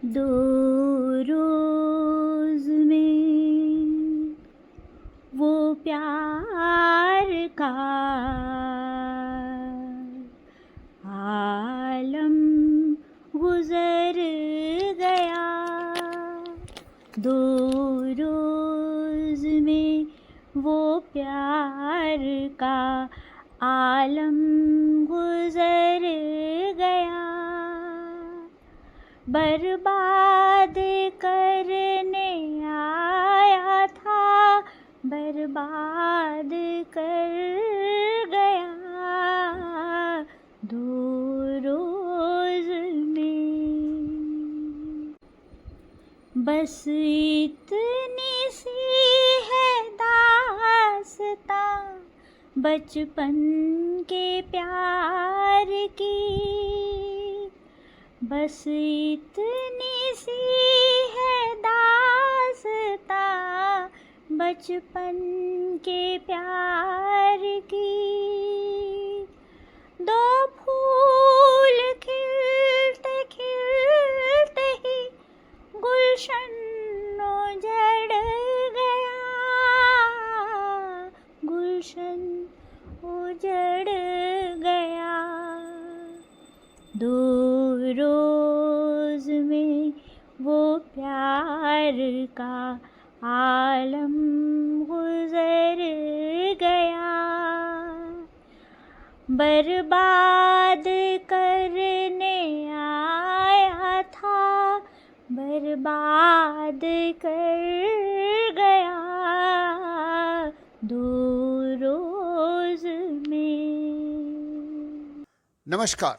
दो रोज में वो प्यार का आलम गुजर गया। दो रोज में वो प्यार का आलम गुजर गया। बर्बाद करने आया था, बर्बाद कर गया। दो रोज में बस इतनी सी है दास्तां बचपन के प्यार की। बस इतनी सी है दास्तां बचपन के प्यार की। दो फूल खिलते खिलते ही गुलशन उजड़ गया, गुलशन उजड़ गया। दो रोज में वो प्यार का आलम गुजर गया। बर्बाद करने आया था, बर्बाद कर गया। दो रोज में। नमस्कार।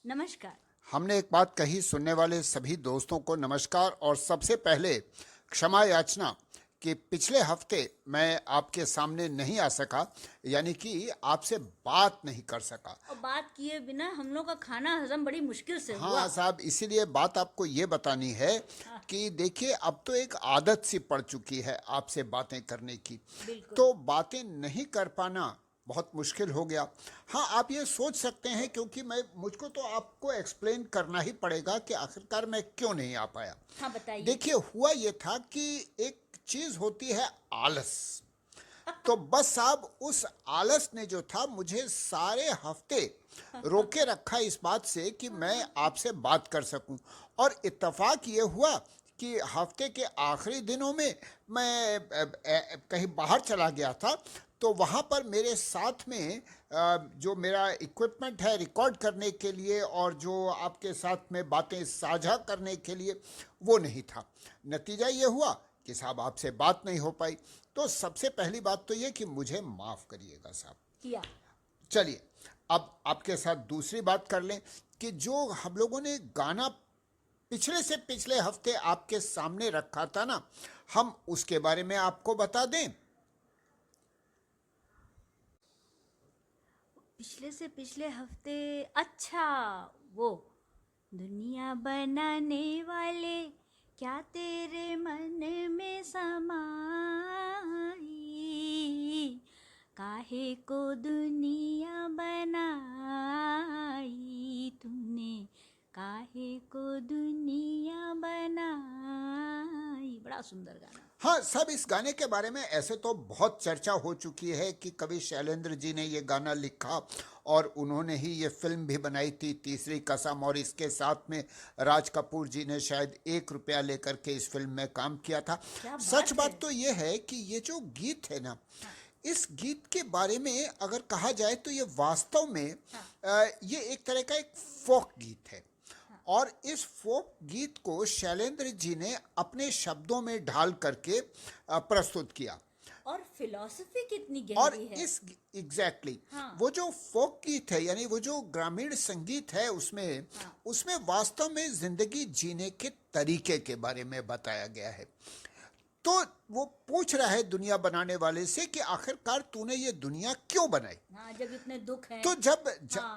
नमस्कार। हमने एक बात कही, सुनने वाले सभी दोस्तों को नमस्कार। और सबसे पहले क्षमा याचना कि पिछले हफ्ते मैं आपके सामने नहीं आ सका, यानी कि आपसे बात नहीं कर सका। और बात किए बिना हम लोग का खाना हजम बड़ी मुश्किल से हुआ। हाँ साहब, इसीलिए बात आपको ये बतानी है कि देखिए, अब तो एक आदत सी पड़ चुकी है आपसे बातें करने की, तो बातें नहीं कर पाना बहुत मुश्किल हो गया। हाँ, आप ये सोच सकते हैं, क्योंकि मुझको तो आपको एक्सप्लेन करना ही पड़ेगा कि आखिरकार मैं क्यों नहीं आ पाया। हाँ, बताइए। देखिए, हुआ ये था कि एक चीज होती है आलस। तो बस साहब, उस आलस ने जो था मुझे सारे हफ्ते रोके रखा इस बात से कि मैं आपसे बात कर सकूं। और इत्तेफाक ये हुआ कि हफ्ते के आखिरी दिनों में मैं कहीं बाहर चला गया था, तो वहाँ पर मेरे साथ में जो मेरा इक्विपमेंट है रिकॉर्ड करने के लिए और जो आपके साथ में बातें साझा करने के लिए, वो नहीं था। नतीजा ये हुआ कि साहब आपसे बात नहीं हो पाई। तो सबसे पहली बात तो ये कि मुझे माफ़ करिएगा साहब। किया। चलिए, अब आपके साथ दूसरी बात कर लें कि जो हम लोगों ने गाना पिछले से पिछले हफ्ते आपके सामने रखा था ना, हम उसके बारे में आपको बता दें। पिछले से पिछले हफ्ते, अच्छा, वो दुनिया बनाने वाले क्या तेरे मन में समाई, काहे को दुनिया बनाई तूने, काहे को दुनिया बनाई। बड़ा सुंदर गाना। हाँ, सब इस गाने के बारे में ऐसे तो बहुत चर्चा हो चुकी है कि कवि शैलेंद्र जी ने ये गाना लिखा और उन्होंने ही ये फिल्म भी बनाई थी, तीसरी कसम, और इसके साथ में राज कपूर जी ने शायद 1 रुपया लेकर के इस फिल्म में काम किया था। सच बात तो ये है कि ये जो गीत है ना, इस गीत के बारे में अगर कहा जाए तो ये वास्तव में ये एक तरह का एक फोक गीत है। और इस फोक गीत को शैलेंद्र जी ने अपने शब्दों में ढाल करके प्रस्तुत किया। और फिलॉसफी कितनी और गहरी है। इस एग्जैक्टली हाँ। वो जो फोक गीत है, यानी वो जो ग्रामीण संगीत है, उसमें उसमें वास्तव में जिंदगी जीने के तरीके के बारे में बताया गया है। तो वो पूछ रहा है दुनिया बनाने वाले से कि आखिरकार तूने ये दुनिया क्यों बनाई। हाँ, जब इतने दुख हैं। तो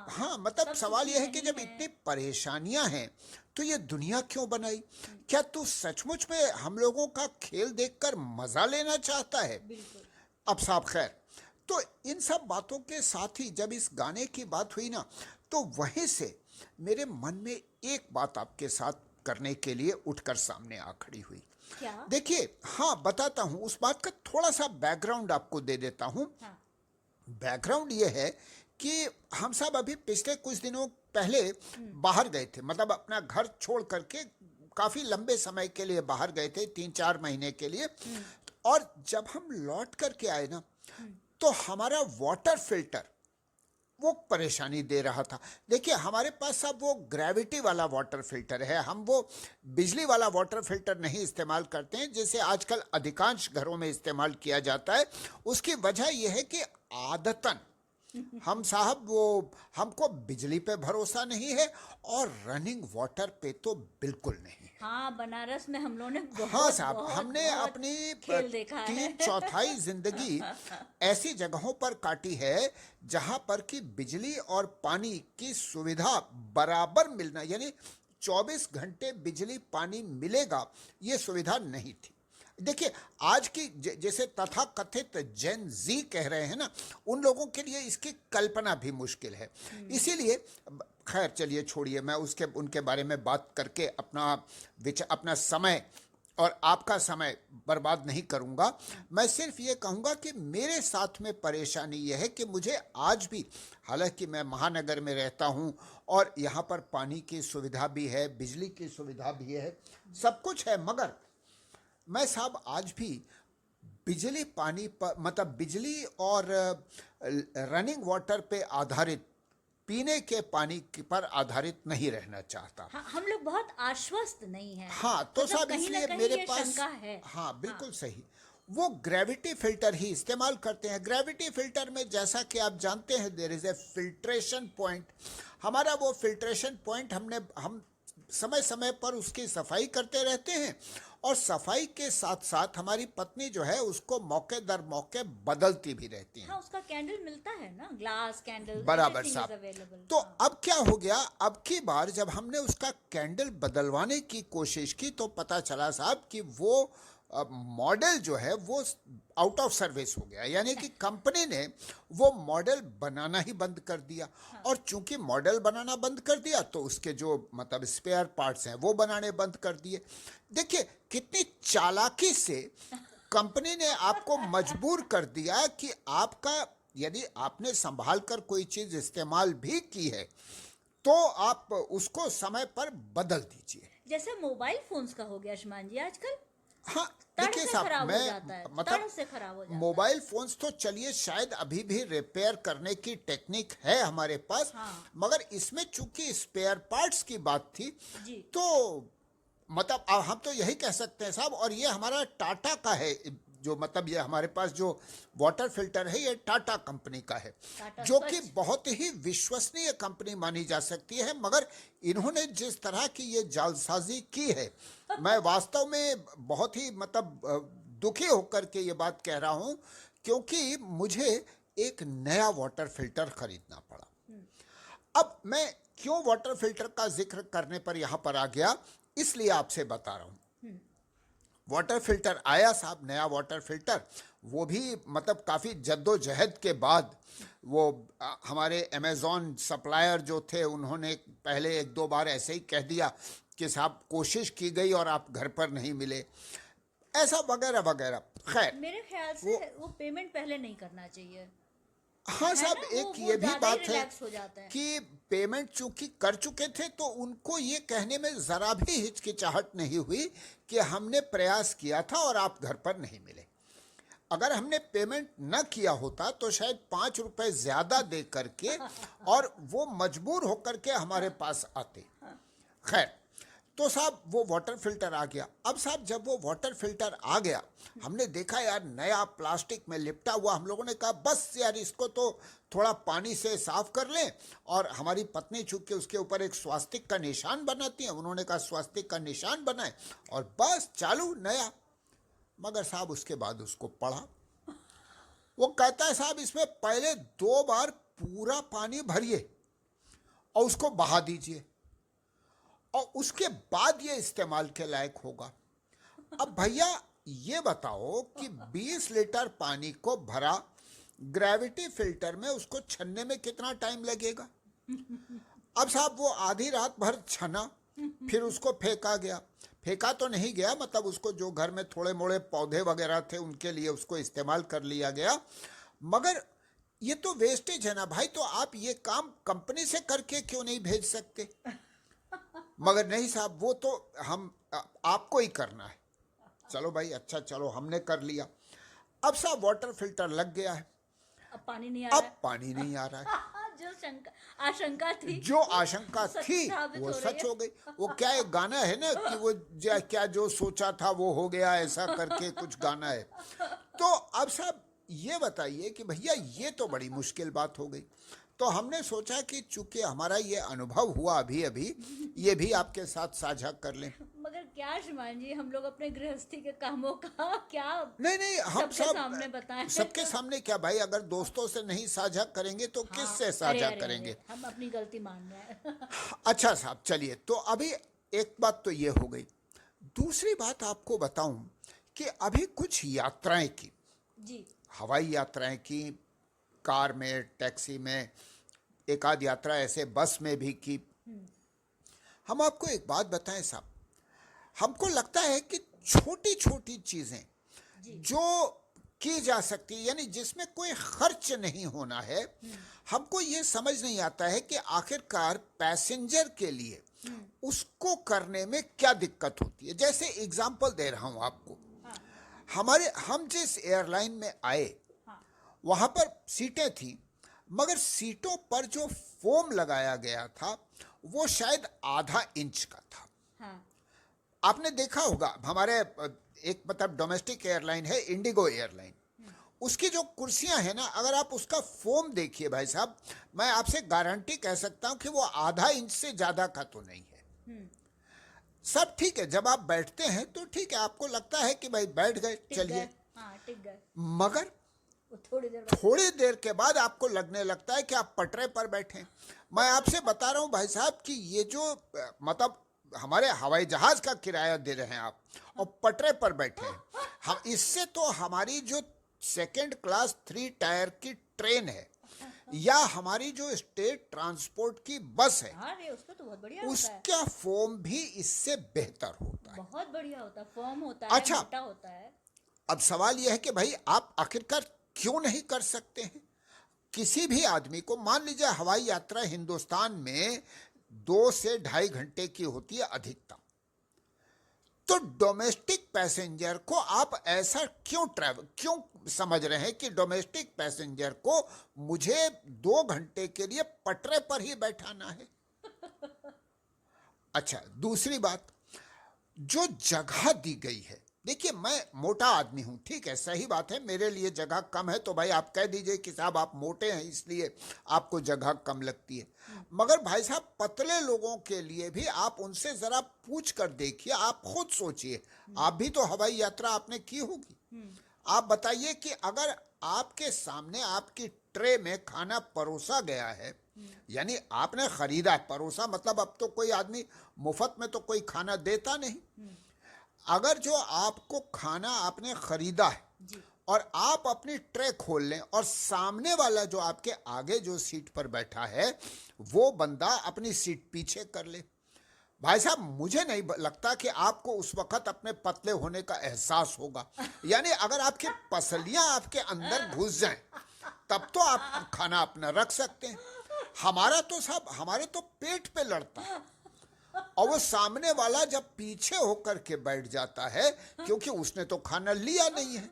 हाँ, मतलब सवाल यह है कि जब इतनी परेशानियां हैं तो ये दुनिया क्यों बनाई। क्या तू सचमुच में हम लोगों का खेल देखकर मजा लेना चाहता है। बिल्कुल। अब साहब खैर, तो इन सब बातों के साथ ही जब इस गाने की बात हुई ना, तो वहीं से मेरे मन में एक बात आपके साथ करने के लिए उठकर सामने आ खड़ी हुई। क्या? देखिए, हाँ बताता हूँ, उस बात का थोड़ा सा बैकग्राउंड आपको दे देता हूँ। हाँ। बैकग्राउंड ये है कि हम सब अभी पिछले कुछ दिनों पहले बाहर गए थे, मतलब अपना घर छोड़ करके काफी लंबे समय के लिए बाहर गए थे, 3-4 महीने के लिए। और जब हम लौट करके आए ना, तो हमारा वाटर फिल्टर वो परेशानी दे रहा था। देखिए, हमारे पास अब वो ग्रेविटी वाला वाटर फिल्टर है, हम वो बिजली वाला वाटर फिल्टर नहीं इस्तेमाल करते हैं जैसे आजकल अधिकांश घरों में इस्तेमाल किया जाता है। उसकी वजह यह है कि आदतन हम साहब वो हमको बिजली पे भरोसा नहीं है और रनिंग वाटर पे तो बिल्कुल नहीं है। हाँ, बनारस में हम लोगों ने हाँ बहुत साहब, बहुत हमने बहुत अपनी खेल देखा है। 3/4 जिंदगी ऐसी जगहों पर काटी है जहां पर कि बिजली और पानी की सुविधा बराबर मिलना, यानी 24 घंटे बिजली पानी मिलेगा, ये सुविधा नहीं थी। देखिए, आज की जैसे तथाकथित जेन जी कह रहे हैं ना, उन लोगों के लिए इसकी कल्पना भी मुश्किल है। इसीलिए खैर चलिए छोड़िए, मैं उसके उनके बारे में बात करके अपना समय और आपका समय बर्बाद नहीं करूंगा। मैं सिर्फ ये कहूंगा कि मेरे साथ में परेशानी यह है कि मुझे आज भी, हालांकि मैं महानगर में रहता हूं और यहाँ पर पानी की सुविधा भी है, बिजली की सुविधा भी है, सब कुछ है, मगर मैं साहब आज भी बिजली पानी पर, मतलब बिजली और रनिंग वाटर पे आधारित, पीने के पानी पर आधारित नहीं रहना चाहता। हाँ, हम लोग बहुत आश्वस्त नहीं हैं। हाँ, तो मतलब साहब कहीं ना इसलिए कहीं मेरे ये पास, शंका है। हाँ बिल्कुल सही, वो ग्रेविटी फिल्टर ही इस्तेमाल करते हैं। ग्रेविटी फिल्टर में जैसा कि आप जानते हैं, there is a filtration point. हमारा वो फिल्ट्रेशन पॉइंट हम समय समय पर उसकी सफाई करते रहते हैं, और सफाई के साथ साथ हमारी पत्नी जो है उसको मौके दर मौके बदलती भी रहती हैं। हाँ, उसका कैंडल मिलता है ना, ग्लास कैंडल, बराबर everything is साहब। available। तो हाँ। अब क्या हो गया, अब की बार जब हमने उसका कैंडल बदलवाने की कोशिश की तो पता चला साहब कि वो मॉडल जो है वो आउट ऑफ सर्विस हो गया, यानी कि कंपनी ने वो मॉडल बनाना ही बंद कर दिया। और चूंकि मॉडल बनाना बंद कर दिया तो उसके जो मतलब स्पेयर पार्ट्स हैं वो बनाने बंद कर दिए। देखिए कितनी चालाकी से कंपनी ने आपको मजबूर कर दिया कि आपका, यदि आपने संभाल कर कोई चीज इस्तेमाल भी की है तो आप उसको समय पर बदल दीजिए। जैसे मोबाइल फोन्स का हो गया श्रीमान जी आजकल, हाँ तड़ देखिए से साहब, खराब हो जाता है, मतलब तड़ से खराब हो जाता है। मोबाइल फोन्स तो चलिए शायद अभी भी रिपेयर करने की टेक्निक है हमारे पास, हाँ। मगर इसमें चूंकि स्पेयर पार्ट्स की बात थी जी। तो मतलब हम तो यही कह सकते हैं साहब, और ये हमारा टाटा का है, जो मतलब ये हमारे पास जो वाटर फिल्टर है ये टाटा कंपनी का है, टाटा जो स्वच्छ। कि बहुत ही विश्वसनीय कंपनी मानी जा सकती है। मगर इन्होंने जिस तरह की ये जालसाजी की है, मैं वास्तव में बहुत ही मतलब दुखी होकर के ये बात कह रहा हूं, क्योंकि मुझे एक नया वाटर फिल्टर खरीदना पड़ा। अब मैं क्यों वाटर फिल्टर का जिक्र करने पर यहां पर आ गया, इसलिए आपसे बता रहा हूं। वाटर फिल्टर आया साहब, नया वाटर फिल्टर, वो भी मतलब काफ़ी जद्दोजहद के बाद वो हमारे अमेज़ॉन सप्लायर जो थे उन्होंने पहले 1-2 बार ऐसे ही कह दिया कि साहब कोशिश की गई और आप घर पर नहीं मिले, ऐसा वगैरह वगैरह। खैर मेरे ख्याल से वो पेमेंट पहले नहीं करना चाहिए। हाँ है साहब, ना, एक वो ये भी ज़्यादा ही बात है रिलैक्स हो जाता है। कि पेमेंट चूंकि कर चुके थे तो उनको ये कहने में जरा भी हिचकिचाहट नहीं हुई कि हमने प्रयास किया था और आप घर पर नहीं मिले। अगर हमने पेमेंट न किया होता तो शायद 5 रुपए ज्यादा दे करके और वो मजबूर होकर के हमारे पास आते। खैर, तो साहब वो वाटर फिल्टर आ गया। अब साहब जब वो वाटर फिल्टर आ गया, हमने देखा यार नया प्लास्टिक में लिपटा हुआ, हम लोगों ने कहा बस यार इसको तो थोड़ा पानी से साफ कर लें। और हमारी पत्नी चूंकि उसके ऊपर एक स्वास्तिक का निशान बनाती है, उन्होंने कहा स्वास्तिक का निशान बनाए और बस चालू नया। मगर साहब उसके बाद उसको पढ़ा, वो कहता है साहब इसमें पहले 2 बार पूरा पानी भरिए और उसको बहा दीजिए और उसके बाद ये इस्तेमाल के लायक होगा। अब भैया ये बताओ कि 20 लीटर पानी को भरा ग्रेविटी फिल्टर में उसको छनने में कितना टाइम लगेगा। अब साहब वो आधी रात भर छना फिर उसको फेंका गया। फेंका तो नहीं गया, मतलब उसको जो घर में थोड़े मोड़े पौधे वगैरह थे उनके लिए उसको इस्तेमाल कर लिया गया। मगर ये तो वेस्टेज है ना भाई, तो आप ये काम कंपनी से करके क्यों नहीं भेज सकते? मगर नहीं साहब, वो तो आपको ही करना है। चलो भाई, अच्छा चलो हमने कर लिया। अब साहब वाटर फिल्टर लग गया है, अब पानी नहीं आ रहा अब है। पानी नहीं आ रहा है। आशंका थी, जो आशंका सच थी साबित वो हो रही सच है। हो गई। वो क्या एक गाना है ना कि वो क्या जो सोचा था वो हो गया, ऐसा करके कुछ गाना है। तो अब साहब ये बताइए कि भैया ये तो बड़ी मुश्किल बात हो गई। तो हमने सोचा कि चूंकि हमारा ये अनुभव हुआ अभी अभी, ये भी आपके साथ साझा कर लें। मगर क्या श्रीमान जी, हम लोग अपने गृहस्थी के कामों का क्या नहीं, हम सबके सब सामने बताएं? सबके सामने क्या भाई, अगर दोस्तों से नहीं साझा करेंगे तो हाँ, किससे अरे साझा अरे करेंगे? अरे, हम अपनी गलती मान रहे हैं। अच्छा साहब चलिए, तो अभी एक बात तो ये हो गई। दूसरी बात आपको बताऊं कि अभी कुछ यात्राएं की, जी हवाई यात्राएं की, कार में, टैक्सी में, एक आध यात्रा ऐसे बस में भी की। हम आपको एक बात बताएं साहब, हमको लगता है कि छोटी छोटी चीजें जी जो की जा सकती है, यानी जिसमें कोई खर्च नहीं होना है, हमको ये समझ नहीं आता है कि आखिरकार पैसेंजर के लिए उसको करने में क्या दिक्कत होती है। जैसे एग्जांपल दे रहा हूं आपको, हाँ हम जिस एयरलाइन में आए हाँ वहां पर सीटें थी, मगर सीटों पर जो फोम लगाया गया था वो शायद आधा इंच का था। हाँ आपने देखा होगा, हमारे एक मतलब डोमेस्टिक एयरलाइन है इंडिगो एयरलाइन, उसकी जो कुर्सियां हैं ना, अगर आप उसका फोम देखिए भाई साहब, मैं आपसे गारंटी कह सकता हूं कि वो आधा इंच से ज्यादा का तो नहीं है। सब ठीक है, जब आप बैठते हैं तो ठीक है, आपको लगता है कि भाई बैठ गए, टिक चलिए। गए, हाँ टिक गए। मगर वो थोड़ी देर बाद थोड़ी देर के बाद आपको लगने लगता है कि आप पटरे पर बैठे हैं। मैं आपसे बता रहा हूं भाई साहब कि ये जो मतलब हमारे हवाई जहाज का किराया दे रहे हैं आप और पटरे पर बैठे हैं, हम इससे तो हमारी जो सेकंड क्लास 3 टायर की ट्रेन है या हमारी जो स्टेट ट्रांसपोर्ट की बस है, हाँ रे, उसका तो बहुत बढ़िया होता है, उसका फॉर्म भी इससे बेहतर होता है। बहुत बढ़िया होता है, फॉर्म होता है, अच्छा, मोटा होता है। अब सवाल यह है कि भाई आप आखिरकार क्यों नहीं कर सकते हैं? किसी भी आदमी को, मान लीजिए हवाई यात्रा हिंदुस्तान में 2 से 2.5 घंटे की होती है अधिकतम, तो डोमेस्टिक पैसेंजर को आप ऐसा क्यों समझ रहे हैं कि डोमेस्टिक पैसेंजर को मुझे 2 घंटे के लिए पटरे पर ही बैठाना है? अच्छा, दूसरी बात, जो जगह दी गई है, देखिए मैं मोटा आदमी हूं, ठीक है, सही बात है, मेरे लिए जगह कम है, तो भाई आप कह दीजिए कि साहब आप मोटे हैं इसलिए आपको जगह कम लगती है। मगर भाई साहब पतले लोगों के लिए भी आप उनसे जरा पूछ कर देखिए, आप खुद सोचिए, आप भी तो हवाई यात्रा आपने की होगी। आप बताइए कि अगर आपके सामने आपकी ट्रे में खाना परोसा गया है, यानी आपने खरीदा है, परोसा मतलब अब तो कोई आदमी मुफ्त में तो कोई खाना देता नहीं। अगर जो आपको खाना आपने खरीदा है जी और आप अपनी ट्रे खोल लें और सामने वाला जो आपके आगे जो सीट पर बैठा है वो बंदा अपनी सीट पीछे कर ले, भाई साहब मुझे नहीं लगता कि आपको उस वक्त अपने पतले होने का एहसास होगा। यानी अगर आपकी पसलियां आपके अंदर घुस जाएं तब तो आप खाना अपना रख सकते हैं। हमारा तो साहब, हमारे तो पेट पे लड़ता है, और वो सामने वाला जब पीछे होकर के बैठ जाता है, क्योंकि उसने तो खाना लिया नहीं है,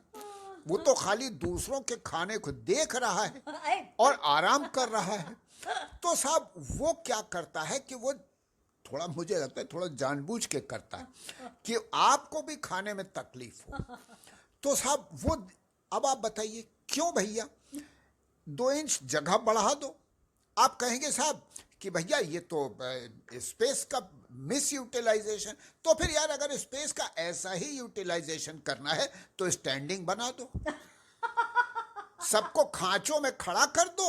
वो तो खाली दूसरों के खाने को देख रहा है और आराम कर रहा है, तो साहब वो क्या करता है कि वो थोड़ा, मुझे लगता है थोड़ा जानबूझ के करता है कि आपको भी खाने में तकलीफ हो। तो साहब वो, अब आप बताइए क्यों भैया 2 इंच जगह बढ़ा दो। आप कहेंगे साहब कि भैया ये तो स्पेस का मिस यूटिलाइजेशन, तो फिर यार अगर स्पेस का ऐसा ही यूटिलाइजेशन करना है तो स्टैंडिंग बना दो, सबको खांचों में खड़ा कर दो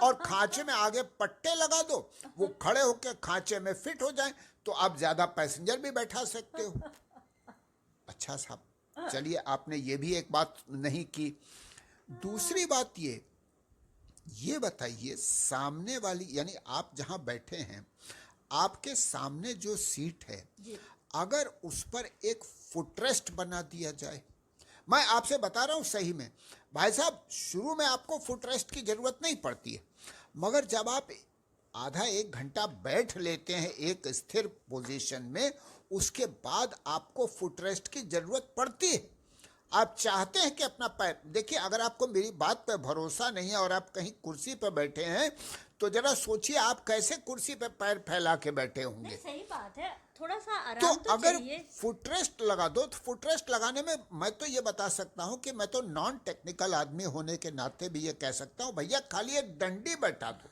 और खांचे में आगे पट्टे लगा दो, वो खड़े होकर खांचे में फिट हो जाएं, तो आप ज्यादा पैसेंजर भी बैठा सकते हो। अच्छा साहब चलिए, आपने ये भी एक बात नहीं की। दूसरी बात ये बताइए, सामने वाली यानी आप जहां बैठे हैं, आपके सामने जो सीट है जी। अगर उस पर एक फुटरेस्ट बना दिया जाए, मैं आपसे बता रहा हूं सही में भाई साहब, शुरू में आपको फुटरेस्ट की जरूरत नहीं पड़ती है, मगर जब आप आधा एक घंटा बैठ लेते हैं एक स्थिर पोजीशन में, उसके बाद आपको फुटरेस्ट की जरूरत पड़ती है। आप चाहते हैं कि अपना पैर देखिए, अगर आपको मेरी बात पर भरोसा नहीं है और आप कहीं कुर्सी पर बैठे हैं तो जरा सोचिए आप कैसे कुर्सी पर पैर फैला के बैठे होंगे। नहीं, सही बात है, थोड़ा सा तो आराम तो अगर चाहिए। फुटरेस्ट लगा दो तो फुटरेस्ट लगाने में मैं तो ये बता सकता हूं कि मैं तो नॉन टेक्निकल आदमी होने के नाते भी ये कह सकता हूं, भैया खाली एक डंडी बैठा दो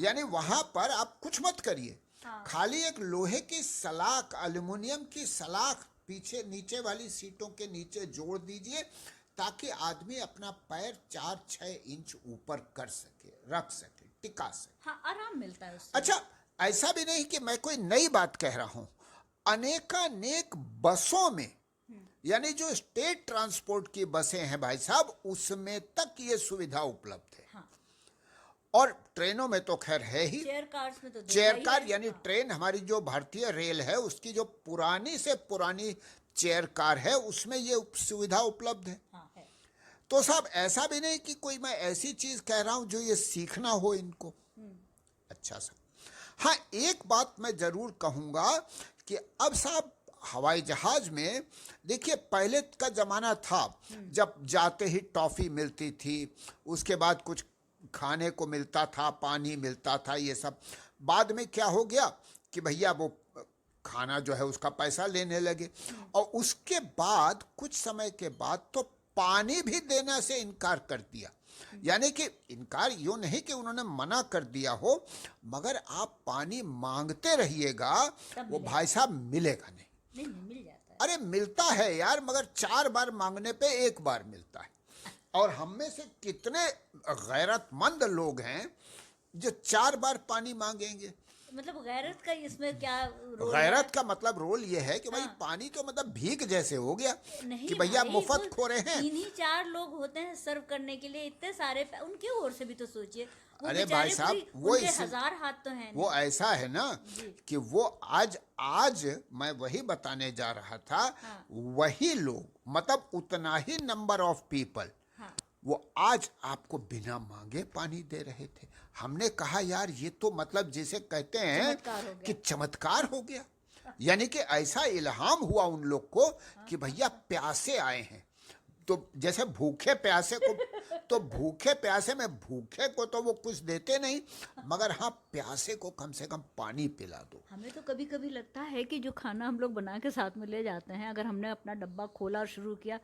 यानी वहां पर आप कुछ मत करिए। हाँ। खाली एक लोहे की सलाख, एल्युमिनियम की सलाख पीछे नीचे वाली सीटों के नीचे जोड़ दीजिए ताकि आदमी अपना पैर 4-6 इंच ऊपर कर सके, रख सके, टिका सके। हाँ, आराम मिलता है उससे। अच्छा, ऐसा भी नहीं कि मैं कोई नई बात कह रहा हूं, अनेकानेक बसों में यानी जो स्टेट ट्रांसपोर्ट की बसें हैं भाई साहब, उसमें तक ये सुविधा उपलब्ध है। हाँ। और ट्रेनों में तो खैर है ही। चेयर कार्स में तो देखा चेयर ही कार है। यानी हाँ। ट्रेन, हमारी जो भारतीय रेल है उसकी जो पुरानी से पुरानी चेयर कार है उसमें ये सुविधा उपलब्ध है। हाँ, है। तो साहब ऐसा भी नहीं कि कोई मैं ऐसी चीज कह रहा हूं जो ये सीखना हो इनको। अच्छा साहब, हाँ एक बात मैं जरूर कहूंगा कि अब साहब हवाई जहाज में देखिए, पहले का जमाना था जब जाते ही टॉफी मिलती थी, उसके बाद कुछ खाने को मिलता था, पानी मिलता था, ये सब। बाद में क्या हो गया कि भैया वो खाना जो है उसका पैसा लेने लगे, और उसके बाद कुछ समय के बाद तो पानी भी देने से इनकार कर दिया। यानी कि इनकार यूं नहीं कि उन्होंने मना कर दिया हो, मगर आप पानी मांगते रहिएगा, वो भाई साहब मिलेगा नहीं। नहीं, मिल जाता है। अरे मिलता है यार, मगर 4 बार मांगने पे 1 बार मिलता है। और हम में से कितने गैरतमंद लोग हैं जो 4 बार पानी मांगेंगे। मतलब गैरत का इसमें क्या रोल गैरत है? का मतलब रोल ये है कि भाई हाँ। पानी तो मतलब भीख जैसे हो गया नहीं कि भैया भाई, मुफ्त वो खोरे हैं। 3 ही 4 लोग होते हैं सर्व करने के लिए, इतने सारे उनके ओर से भी तो सोचिए। वो अरे बेचारे भाई साहब, पूरी- वो उनके इस 1000 हाथ तो हैं वो नहीं। ऐसा है ना जी। कि वो आज मैं वही बताने जा रहा था। हाँ। वही लोग, मतलब उतना ही नंबर ऑफ पीपल, हाँ। वो आज आपको बिना मांगे पानी दे रहे थे। हमने कहा यार ये तो मतलब जिसे कहते हैं चमत्कार हो गया। कि चमत्कार हो गया। यानी कि ऐसा इल्हाम हुआ उन लोग को कि भैया प्यासे आए हैं, तो जैसे भूखे प्यासे को, तो भूखे प्यासे में भूखे को तो वो कुछ देते नहीं, मगर हाँ प्यासे को कम से कम पानी पिला दो। हमें तो कभी कभी लगता है कि जो खाना हम लोग बना के साथ में ले जाते हैं, अगर हमने अपना डब्बा खोला और शुरू किया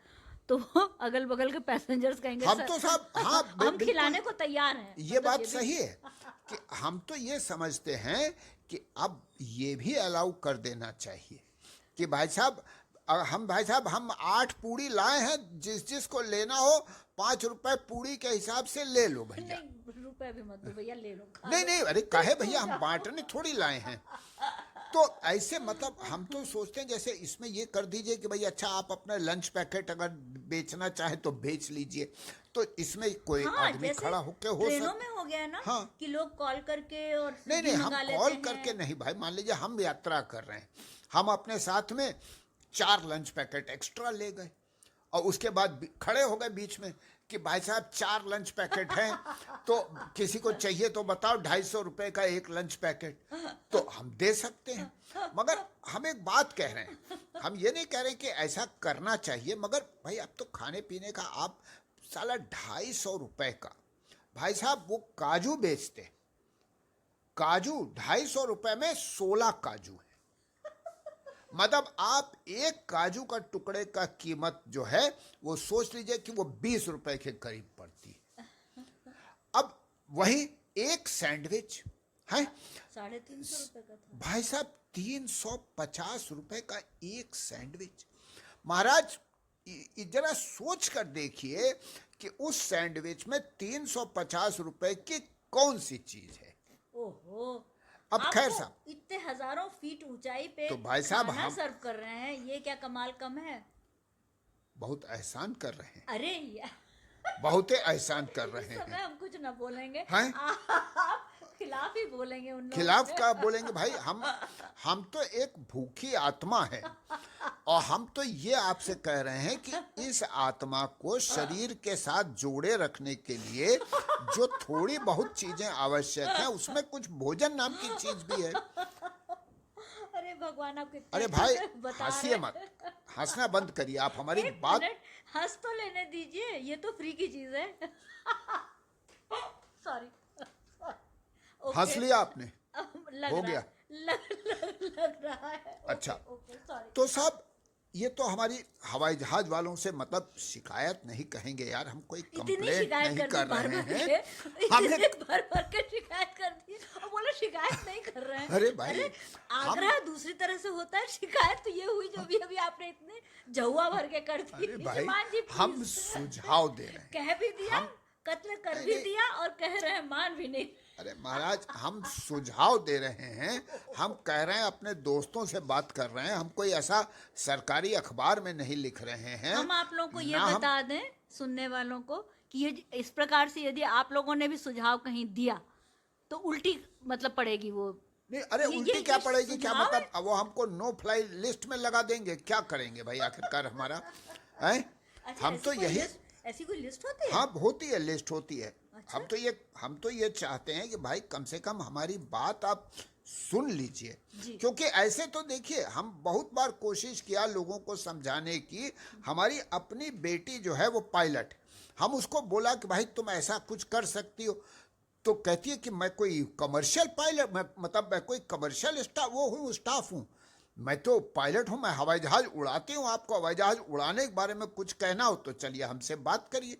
तो अगल बगल के पैसेंजर्स कहेंगे हम "सर, तो साहब हाँ हम बिल्कुल खिलाने को तैयार हैं। ये मतलब बात भी- सही है कि हम तो ये समझते हैं कि अब ये भी अलाउ कर देना चाहिए कि भाई साहब हम भाई साहब हम 8 पूड़ी लाए हैं, जिसको लेना हो 5 रुपए पूड़ी के हिसाब से ले लो भैया। नहीं, रुपए भी मत दो भैया, ले लो खा नहीं लो। नहीं, अरे काहे भैया, हम बांटने थोड़ी लाए हैं। तो ऐसे मतलब हम तो सोचते हैं जैसे इसमें ये कर दीजिए कि भाई अच्छा आप अपना लंच पैकेट अगर बेचना चाहे तो बेच लीजिए, तो इसमें कोई हाँ, आदमी जैसे खड़ा होकर हो ट्रेनों सकता। में हो गया ना हाँ। कि लोग कॉल करके और नहीं स्विगी नहीं, हम मंगा लेते कॉल हैं। करके नहीं भाई, मान लीजिए हम यात्रा कर रहे हैं, हम अपने साथ में 4 लंच पैकेट एक्स्ट्रा ले गए और उसके बाद खड़े हो गए बीच में कि भाई साहब 4 लंच पैकेट हैं, तो किसी को चाहिए तो बताओ, 250 रुपए का एक लंच पैकेट, तो हम दे सकते हैं। मगर हम एक बात कह रहे हैं, हम ये नहीं कह रहे कि ऐसा करना चाहिए, मगर भाई अब तो खाने पीने का आप साला 250 रुपए का, भाई साहब वो काजू बेचते, काजू 250 रुपए में 16 काजू है। मतलब आप एक काजू का टुकड़े का कीमत जो है वो सोच लीजिए कि वो 20 रुपए के करीब पड़ती है। अब वही एक सैंडविच है 350 रुपए का था। भाई साहब 350 रुपए का एक सैंडविच। महाराज जरा सोच कर देखिए कि उस सैंडविच में 350 रुपए की कौन सी चीज है। ओहो, अब आप खैर तो साहब, इतने हजारों फीट ऊंचाई पे तो भाई साहब खाना हम सर्व कर रहे हैं, ये क्या कमाल कम है? बहुत एहसान कर रहे हैं, अरे यार, बहुत एहसान कर रहे इस समय हैं। हम कुछ ना बोलेंगे। हैं? आप खिलाफ ही बोलेंगे उन लोगों खिलाफ के। का बोलेंगे भाई? हम तो एक भूखी आत्मा है, और हम तो ये आपसे कह रहे हैं कि इस आत्मा को शरीर के साथ जोड़े रखने के लिए जो थोड़ी बहुत चीजें आवश्यक हैं, उसमें कुछ भोजन नाम की चीज भी है। अरे भगवान, आप कितने अरे भाई अच्छे से बता हंसिए रहे मत, हैं। हंसना बंद करिए आप, हमारी एक बात। मिनट, हंस तो लेने दीजिए, ये तो फ्री की चीज है। सॉरी। हंस लिया आपने? लग हो रहा गया? है, लग रहा है। अच्छा। Okay, sorry. तो साहब, ये तो हमारी हवाई जहाज वालों से मतलब शिकायत नहीं कहेंगे यार, हम कोई इतनी कंप्लेंट शिकायत नहीं कर कर दी भर रहे भर हैं। के, हमने इतनी भर भर के शिकायत कर दी और बोले शिकायत नहीं कर रहे हैं। अरे भाई, अरे हम आग्रह दूसरी तरह से होता है, शिकायत तो ये हुई जो भी अभी आपने इतने जहुआ भर के कर दी। अरे भाई, ईमान जी, हम please। सुझाव दे रहे हैं। कह भी दिया, हम कत्ल कर नहीं, भी नहीं। दिया, और कह रहे हैं मान भी नहीं। अरे महाराज, हम सुझाव दे रहे हैं, हम कह रहे हैं, अपने दोस्तों से बात कर रहे हैं, हम कोई ऐसा सरकारी अखबार में नहीं लिख रहे हैं। हम आप लोगों को ये ना हम- बता दें, सुनने वालों को, कि ये इस प्रकार से यदि आप लोगों ने भी सुझाव कहीं दिया तो उल्टी मतलब पड़ेगी वो। नहीं, अरे ये- उल्टी ये- क्या ये पड़ेगी? क्या सुझाव मतलब अब वो हमको नो फ्लाई लिस्ट में लगा देंगे? क्या करेंगे भाई आखिरकार हमारा है? अच्छा, हम तो यही, ऐसी कोई लिस्ट होती है? हाँ होती है, लिस्ट होती है। अच्छा। हम तो ये चाहते हैं कि भाई कम से कम हमारी बात आप सुन लीजिए, जी। क्योंकि ऐसे तो देखिए, हम बहुत बार कोशिश किया लोगों को समझाने की। हमारी अपनी बेटी जो है वो पायलट, हम उसको बोला कि भाई तुम ऐसा कुछ कर सकती हो, तो कहती है कि मैं कोई कमर्शियल पायलट, मैं कोई कमर्शियल स्टाफ हूँ, मैं तो पायलट हूँ, मैं हवाई जहाज उड़ाती हूँ। आपको हवाई जहाज उड़ाने के बारे में कुछ कहना हो तो चलिए हमसे बात करिए।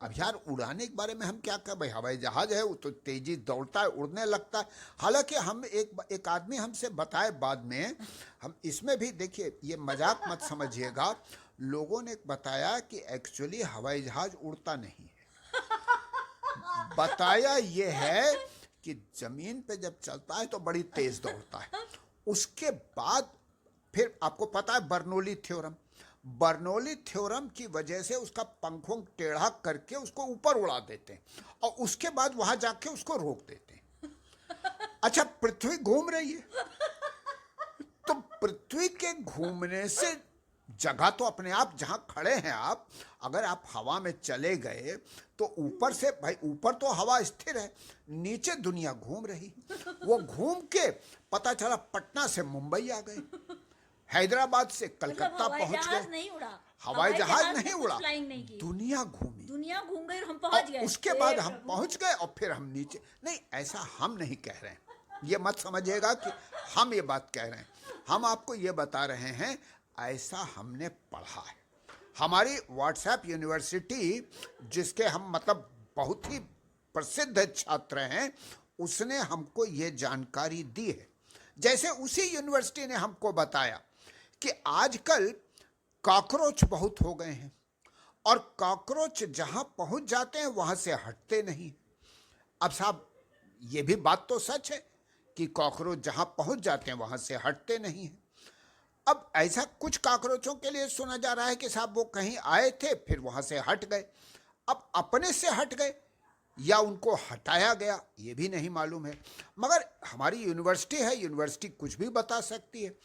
अब यार, उड़ाने के बारे में हम क्या कहें भाई? हवाई जहाज है, वो तो तेजी दौड़ता है, उड़ने लगता है। हालांकि हम एक आदमी हमसे बताए बाद में, हम इसमें भी देखिए, ये मजाक मत समझिएगा, लोगों ने बताया कि एक्चुअली हवाई जहाज उड़ता नहीं है। बताया ये है कि जमीन पे जब चलता है तो बड़ी तेज दौड़ता है। उसके बाद फिर आपको पता है बर्नौली थ्योरम की वजह से उसका पंखों टेढ़ा करके उसको ऊपर उड़ा देते हैं, और उसके बाद वहां जाके उसको रोक देते हैं। अच्छा, पृथ्वी घूम रही है, तो पृथ्वी के घूमने से जगह तो अपने आप, जहां खड़े हैं आप, अगर आप हवा में चले गए तो ऊपर से भाई, ऊपर तो हवा स्थिर है, नीचे दुनिया घूम रही। वो घूम के पता चला पटना से मुंबई आ गए, हैदराबाद से कलकत्ता मतलब हवाई पहुंच जहाज गए। नहीं उड़ा, हवाई जहाज नहीं कुछ उड़ा, फ्लाइंग नहीं की, दुनिया घूमी। दुनिया घूम गई और हम पहुंच और गए। उसके बाद हम पहुंच गए, और फिर हम नीचे नहीं, ऐसा हम नहीं कह रहे हैं, ये मत समझिएगा कि हम ये बात कह रहे हैं। हम आपको ये बता रहे हैं, ऐसा हमने पढ़ा है। हमारी व्हाट्सएप यूनिवर्सिटी, जिसके हम मतलब बहुत ही प्रसिद्ध छात्र हैं, उसने हमको ये जानकारी दी है। जैसे उसी यूनिवर्सिटी ने हमको बताया कि आजकल कॉकरोच बहुत हो गए हैं, और कॉकरोच जहां पहुंच जाते हैं वहां से हटते नहीं। अब साहब, ये भी बात तो सच है कि कॉकरोच जहां पहुंच जाते हैं वहां से हटते नहीं हैं। अब ऐसा कुछ कॉकरोचों के लिए सुना जा रहा है कि साहब वो कहीं आए थे, फिर वहां से हट गए। अब अपने से हट गए या उनको हटाया गया, ये भी नहीं मालूम है। मगर हमारी यूनिवर्सिटी है, यूनिवर्सिटी कुछ भी बता सकती है।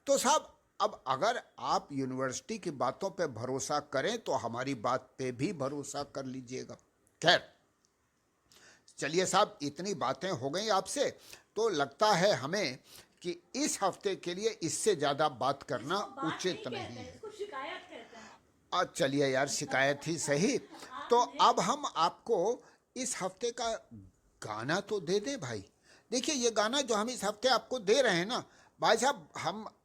तो साहब, अब अगर आप यूनिवर्सिटी की बातों पे भरोसा करें तो हमारी बात पे भी भरोसा कर लीजिएगा। खैर, चलिए साहब, इतनी बातें हो गई आपसे, तो लगता है हमें कि इस हफ्ते के लिए इससे ज्यादा बात करना उचित नहीं है। इसको शिकायत कहते हैं। आज चलिए यार, शिकायत ही सही। तो अब हम आपको इस हफ्ते का गाना तो दे दें भाई। देखिए, ये गाना जो हम इस हफ्ते आपको दे रहे हैं ना भाई साहब,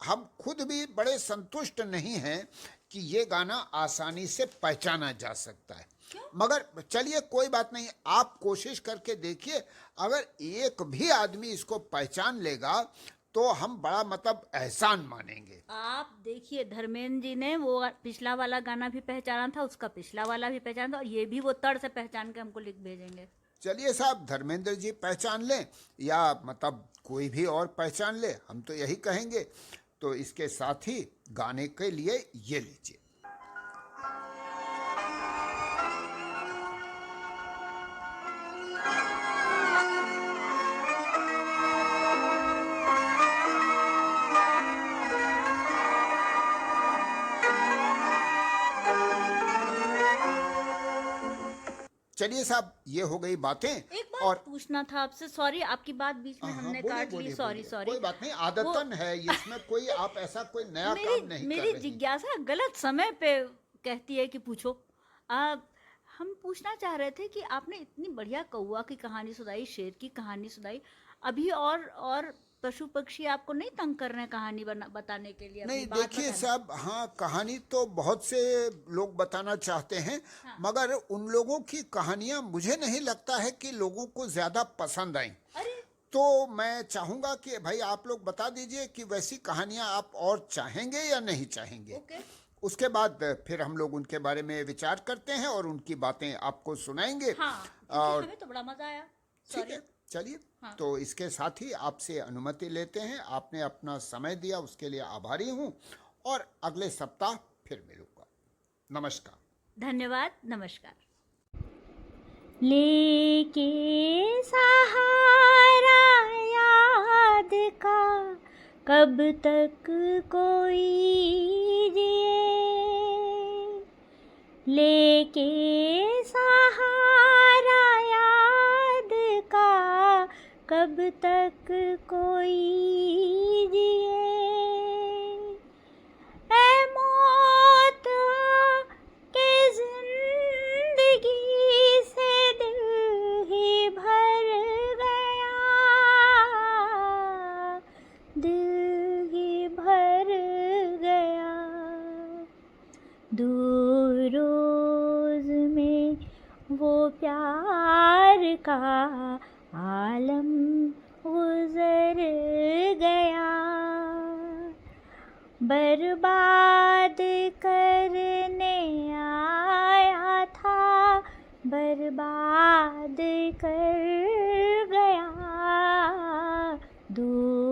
हम खुद भी बड़े संतुष्ट नहीं हैं कि ये गाना आसानी से पहचाना जा सकता है। मगर चलिए, कोई बात नहीं, आप कोशिश करके देखिए। अगर एक भी आदमी इसको पहचान लेगा तो हम बड़ा मतलब एहसान मानेंगे। आप देखिए, धर्मेंद्र जी ने वो पिछला वाला गाना भी पहचाना था, उसका पिछला वाला भी पहचाना था, और ये भी वो तड़ से पहचान के हमको लिख भेजेंगे। चलिए साहब, धर्मेंद्र जी पहचान लें या मतलब कोई भी और पहचान ले, हम तो यही कहेंगे। तो इसके साथ ही गाने के लिए ये लीजिए। चलिए साहब, ये हो गई बातें। एक बात और पूछना था आपसे, सॉरी आपकी बात बीच में हाँ, हमने बोलिए, काट ली, बोलिए, सॉरी बोलिए। सॉरी। कोई बात नहीं, आदतन है ये, इसमें कोई आप ऐसा कोई नया काम नहीं कर मेरी रही। जिज्ञासा गलत समय पे कहती है कि पूछो। हम पूछना चाह रहे थे कि आपने इतनी बढ़िया कौवा की कहानी सुनाई, शेर की कहानी सुनाई, अभी और पशु पक्षी आपको नहीं तंग कर रहे हैं कहानी बताने के लिए, अपनी नहीं बात देखिए बताने? साहब, हाँ कहानी तो बहुत से लोग बताना चाहते हैं, हाँ। मगर उन लोगों की कहानियां मुझे नहीं लगता है कि लोगों को ज्यादा पसंद आई। अरे तो मैं चाहूंगा कि भाई आप लोग बता दीजिए कि वैसी कहानियां आप और चाहेंगे या नहीं चाहेंगे। ओके। उसके बाद फिर हम लोग उनके बारे में विचार करते हैं और उनकी बातें आपको सुनाएंगे। हाँ, क्योंकि और हमें तो बड़ा मजा आया। ठीक सॉरी। है, चलिए। हाँ। तो इसके साथ ही आपसे अनुमति लेते हैं। आपने अपना समय दिया, उसके लिए आभारी हूँ, और अगले सप्ताह फिर मिलूंगा। नमस्कार। धन्यवाद, नमस्कार। लेके सहारा याद का कब तक कोई जिए, लेके सहारा याद का कब तक कोई जिए, ऐ मौत के जिंदगी से दिल ही भर गया, दिल ही भर गया, दूर रोज में वो प्यार का आलम गुजर गया, बर्बाद करने आया था, बर्बाद कर गया, दूर